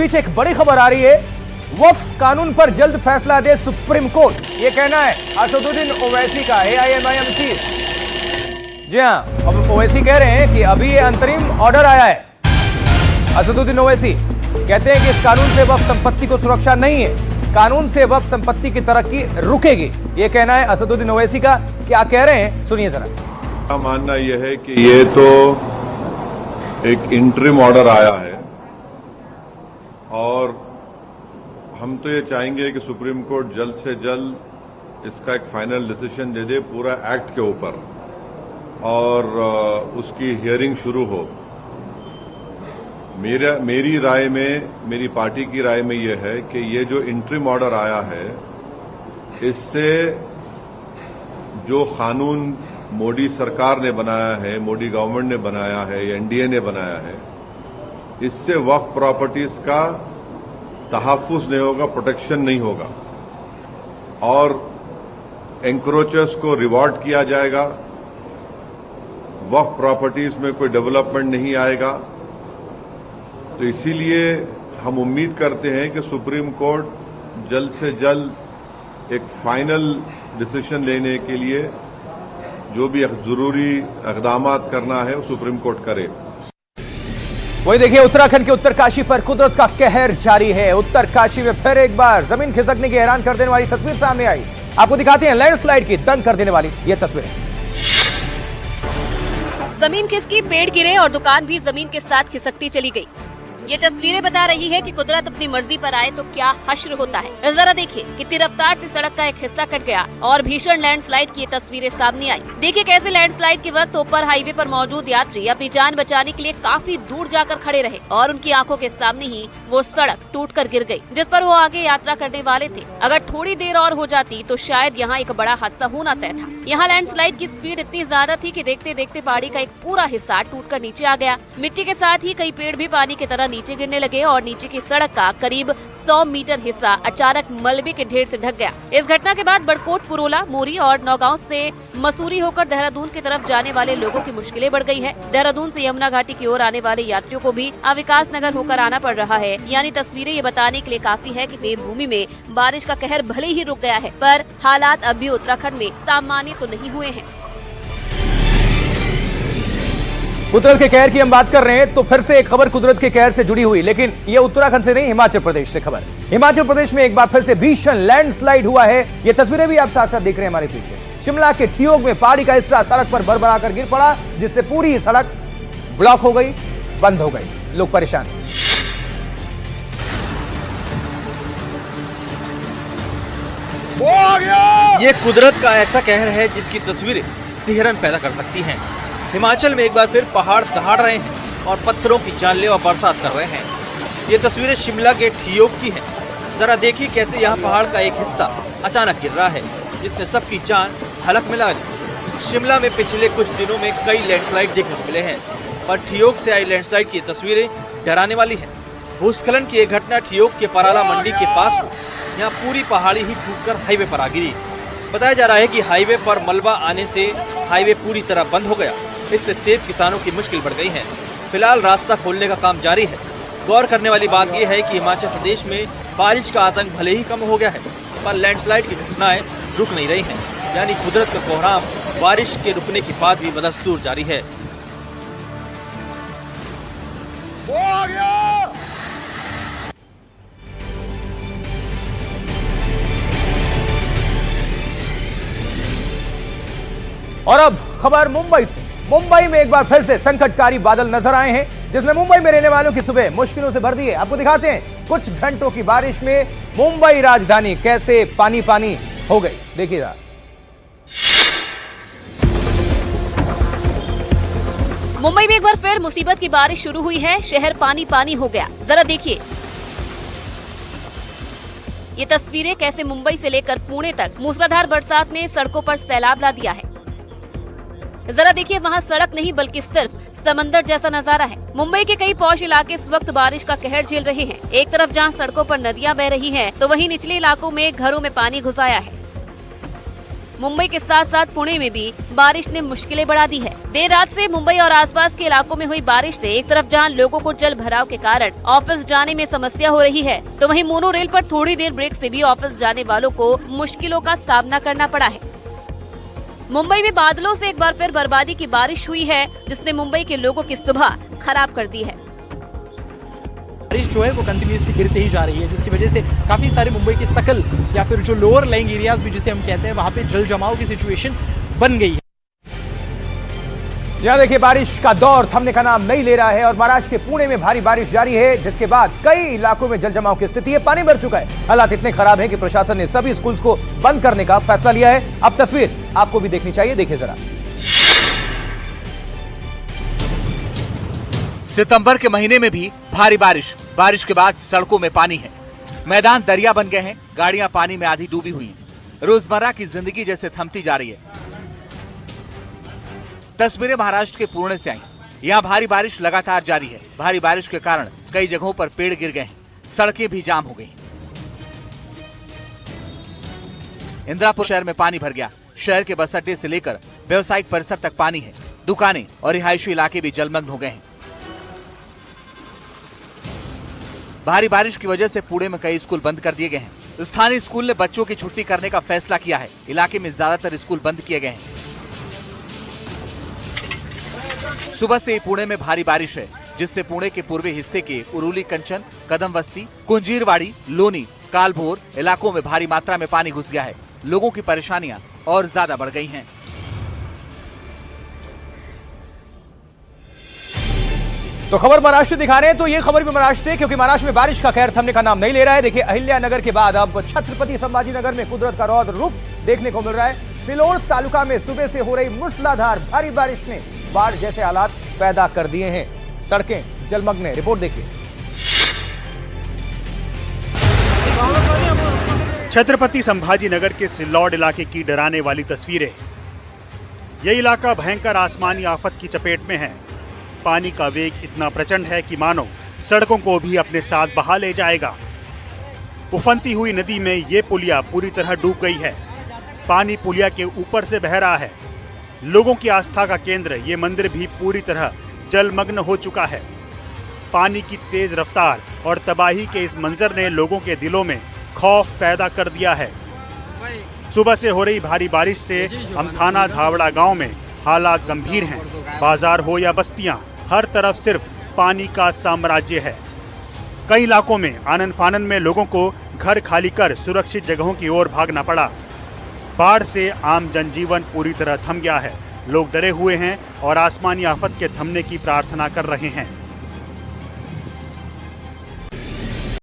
बीच एक बड़ी खबर आ रही है, वक्फ कानून पर जल्द फैसला दे सुप्रीम कोर्ट, ये कहना है असदुद्दीन ओवैसी का, AIMIM चीफ। जी हां, अब ओवैसी कह रहे हैं कि अभी ये अंतरिम ऑर्डर आया है। असदुद्दीन ओवैसी कहते हैं कि इस कानून से वक्फ संपत्ति को सुरक्षा नहीं है, कानून से वक्फ संपत्ति की तरक्की रुकेगी, ये कहना है असदुद्दीन ओवैसी का। क्या कह रहे हैं सुनिए जरा। मानना यह है कि ये तो एक इंटरिम ऑर्डर आया है और हम तो ये चाहेंगे कि सुप्रीम कोर्ट जल्द से जल्द इसका एक फाइनल डिसीजन दे दे पूरा एक्ट के ऊपर और उसकी हियरिंग शुरू हो। मेरी राय में, मेरी पार्टी की राय में यह है कि ये जो इंटरिम ऑर्डर आया है, इससे जो कानून मोदी सरकार ने बनाया है, मोदी गवर्नमेंट ने बनाया है, एनडीए ने बनाया है, इससे वक्फ प्रॉपर्टीज का तहफ्फुज नहीं होगा, प्रोटेक्शन नहीं होगा और एंक्रोचर्स को रिवॉर्ड किया जाएगा, वक्फ प्रॉपर्टीज में कोई डेवलपमेंट नहीं आएगा। तो इसीलिए हम उम्मीद करते हैं कि सुप्रीम कोर्ट जल्द से जल्द एक फाइनल डिसीजन लेने के लिए जो भी जरूरी इक़दाम करना है वो सुप्रीम कोर्ट करे। वही देखिए, उत्तराखंड के उत्तरकाशी पर कुदरत का कहर जारी है। उत्तरकाशी में फिर एक बार जमीन खिसकने की हैरान कर देने वाली तस्वीर सामने आई। आपको दिखाते हैं लैंडस्लाइड की दंग कर देने वाली ये तस्वीर। जमीन खिसकी, पेड़ गिरे और दुकान भी जमीन के साथ खिसकती चली गई। ये तस्वीरें बता रही है कि कुदरत अपनी मर्जी पर आए तो क्या हश्र होता है। जरा देखिए, कितनी रफ्तार से सड़क का एक हिस्सा कट गया और भीषण लैंडस्लाइड की ये तस्वीरें सामने आई। देखिए कैसे लैंडस्लाइड के वक्त ऊपर हाईवे पर मौजूद यात्री अपनी जान बचाने के लिए काफी दूर जाकर खड़े रहे और उनकी आंखों के सामने ही वो सड़क टूटकर गिर गई, जिस पर वो आगे यात्रा करने वाले थे। अगर थोड़ी देर और हो जाती तो शायद यहाँ एक बड़ा हादसा होना तय था। यहाँ लैंडस्लाइड की स्पीड इतनी ज्यादा थी कि देखते देखते पहाड़ी का एक पूरा हिस्सा टूटकर नीचे आ गया। मिट्टी के साथ ही कई पेड़ भी पानी की तरह नीचे गिरने लगे और नीचे की सड़क का करीब 100 मीटर हिस्सा अचानक मलबे के ढेर से ढक गया। इस घटना के बाद बड़कोट, पुरोला, मोरी और नौगांव से मसूरी होकर देहरादून की तरफ जाने वाले लोगों की मुश्किलें बढ़ गई है। देहरादून से यमुना घाटी की ओर आने वाले यात्रियों को भी विकास नगर होकर आना पड़ रहा है। यानी तस्वीरें ये बताने के लिए काफी है कि देवभूमि में बारिश का कहर भले ही रुक गया है, पर हालात अब भी उत्तराखंड में सामान्य तो नहीं हुए हैं। कुदरत के कहर की हम बात कर रहे हैं तो फिर से एक खबर कुदरत के कहर से जुड़ी हुई, लेकिन ये उत्तराखंड से नहीं, हिमाचल प्रदेश से खबर। हिमाचल प्रदेश में एक बार फिर से भीषण लैंडस्लाइड हुआ है। ये तस्वीरें भी आप साथ साथ देख रहे हैं हमारे पीछे। शिमला के ठियोग में पहाड़ी का हिस्सा सड़क पर भरभराकर गिर पड़ा, जिससे पूरी सड़क ब्लॉक हो गई, बंद हो गई, लोग परेशान। ये कुदरत का ऐसा कहर है जिसकी तस्वीरें सिहरन पैदा कर सकती हैं। हिमाचल में एक बार फिर पहाड़ दहाड़ रहे हैं और पत्थरों की जानलेवा बरसात कर रहे हैं। ये तस्वीरें शिमला के ठियोग की हैं। जरा देखिए कैसे यहाँ पहाड़ का एक हिस्सा अचानक गिर रहा है, जिसने सबकी जान हलक में लगा दी। शिमला में पिछले कुछ दिनों में कई लैंडस्लाइड देखने को मिले हैं, पर ठियोग से आई लैंडस्लाइड की तस्वीरें डराने वाली हैं। भूस्खलन की एक घटना ठियोग के पराला मंडी के पास हुई। यहाँ पूरी पहाड़ी ही टूटकर हाईवे पर आ गिरी। बताया जा रहा है कि हाईवे पर मलबा आने से हाईवे पूरी तरह बंद हो गया। इससे सेब किसानों की मुश्किल बढ़ गई है। फिलहाल रास्ता खोलने का काम जारी है। गौर करने वाली बात यह है कि हिमाचल प्रदेश में बारिश का आतंक भले ही कम हो गया है, पर लैंडस्लाइड की घटनाएं रुक नहीं रही हैं। यानी कुदरत का कोहराम बारिश के रुकने के बाद भी बदस्तूर जारी है। और अब खबर मुंबई से। मुंबई में एक बार फिर से संकटकारी बादल नजर आए हैं, जिसने मुंबई में रहने वालों की सुबह मुश्किलों से भर दी है। आपको दिखाते हैं कुछ घंटों की बारिश में मुंबई राजधानी कैसे पानी पानी हो गई, देखिएगा। मुंबई में एक बार फिर मुसीबत की बारिश शुरू हुई है। शहर पानी पानी हो गया। जरा देखिए ये तस्वीरें कैसे मुंबई से लेकर पुणे तक मूसलाधार बरसात ने सड़कों पर सैलाब ला दिया है। जरा देखिए, वहाँ सड़क नहीं बल्कि सिर्फ समंदर जैसा नजारा है। मुंबई के कई पॉश इलाके इस वक्त बारिश का कहर झेल रहे हैं। एक तरफ जहाँ सड़कों पर नदियां बह रही हैं, तो वहीं निचले इलाकों में घरों में पानी घुस आया है। मुंबई के साथ साथ पुणे में भी बारिश ने मुश्किलें बढ़ा दी है। देर रात से मुंबई और आसपास के इलाकों में हुई बारिश से एक तरफ जहां लोगों को जल भराव के कारण ऑफिस जाने में समस्या हो रही है, तो वहीं मोनो रेल पर थोड़ी देर ब्रेक से भी ऑफिस जाने वालों को मुश्किलों का सामना करना पड़ा है। मुंबई में बादलों से एक बार फिर बर्बादी की बारिश हुई है, जिसने मुंबई के लोगों की सुबह खराब कर दी है। बारिश जो है वो कंटिन्यूसली गिरते ही जा रही है, जिसकी वजह से काफ़ी सारे मुंबई के सकल या फिर जो लोअर लाइंग एरियाज भी जिसे हम कहते हैं, वहाँ पे जल जमाव की सिचुएशन बन गई है। यहाँ देखिए, बारिश का दौर थमने का नाम नहीं ले रहा है और महाराष्ट्र के पुणे में भारी बारिश जारी है, जिसके बाद कई इलाकों में जल जमाव की स्थिति है। पानी भर चुका है। हालात इतने खराब हैं कि प्रशासन ने सभी स्कूल्स को बंद करने का फैसला लिया है। अब तस्वीर आपको भी देखनी चाहिए, देखिए जरा। सितंबर के महीने में भी भारी बारिश के बाद सड़कों में पानी है, मैदान दरिया बन गए हैं, गाड़ियां पानी में आधी डूबी हुई हैं। रोजमर्रा की जिंदगी जैसे थमती जा रही है। तस्वीरें महाराष्ट्र के पुणे से आई। यहाँ भारी बारिश लगातार जारी है। भारी बारिश के कारण कई जगहों पर पेड़ गिर गए हैं, सड़कें भी जाम हो गई। इंदिरापुर शहर में पानी भर गया। शहर के बस अड्डे से लेकर व्यवसायिक परिसर तक पानी है। दुकानें और रिहायशी इलाके भी जलमग्न हो गए हैं। भारी बारिश की वजह से पुणे में कई स्कूल बंद कर दिए गए हैं। स्थानीय स्कूल ने बच्चों की छुट्टी करने का फैसला किया है। इलाके में ज्यादातर स्कूल बंद किए गए हैं। सुबह से ही पुणे में भारी बारिश है, जिससे पुणे के पूर्वी हिस्से के उरुली कंचन, कदम बस्ती, कुंजीरवाड़ी, लोनी, कालभोर इलाकों में भारी मात्रा में पानी घुस गया है। लोगों की परेशानियां और ज्यादा बढ़ गई हैं। तो खबर महाराष्ट्र दिखा रहे हैं, तो ये खबर भी महाराष्ट्र है, क्योंकि महाराष्ट्र में बारिश का कहर थमने का नाम नहीं ले रहा है। देखिए, अहिल्यानगर के बाद अब छत्रपति संभाजी नगर में कुदरत का रौद्र रूप देखने को मिल रहा है। सिलोड तालुका में सुबह से हो रही मूसलाधार भारी बारिश ने बाढ़ जैसे हालात पैदा कर दिए हैं। सड़कें जलमग्न है। रिपोर्ट देखिए। छत्रपति संभाजी नगर के सिल्लौड इलाके की डराने वाली तस्वीरें। यह इलाका भयंकर आसमानी आफत की चपेट में है। पानी का वेग इतना प्रचंड है कि मानो सड़कों को भी अपने साथ बहा ले जाएगा। उफनती हुई नदी में ये पुलिया पूरी तरह डूब गई है। पानी पुलिया के ऊपर से बह रहा है। लोगों की आस्था का केंद्र ये मंदिर भी पूरी तरह जलमग्न हो चुका है। पानी की तेज रफ्तार और तबाही के इस मंजर ने लोगों के दिलों में खौफ पैदा कर दिया है। सुबह से हो रही भारी बारिश से अमथाना धावड़ा गांव में हालात गंभीर हैं। बाजार हो या बस्तियां, हर तरफ सिर्फ पानी का साम्राज्य है। कई इलाकों में आनन फानन में लोगों को घर खाली कर सुरक्षित जगहों की ओर भागना पड़ा। बाढ़ से आम जनजीवन पूरी तरह थम गया है। लोग डरे हुए हैं और आसमानी आफत के थमने की प्रार्थना कर रहे हैं।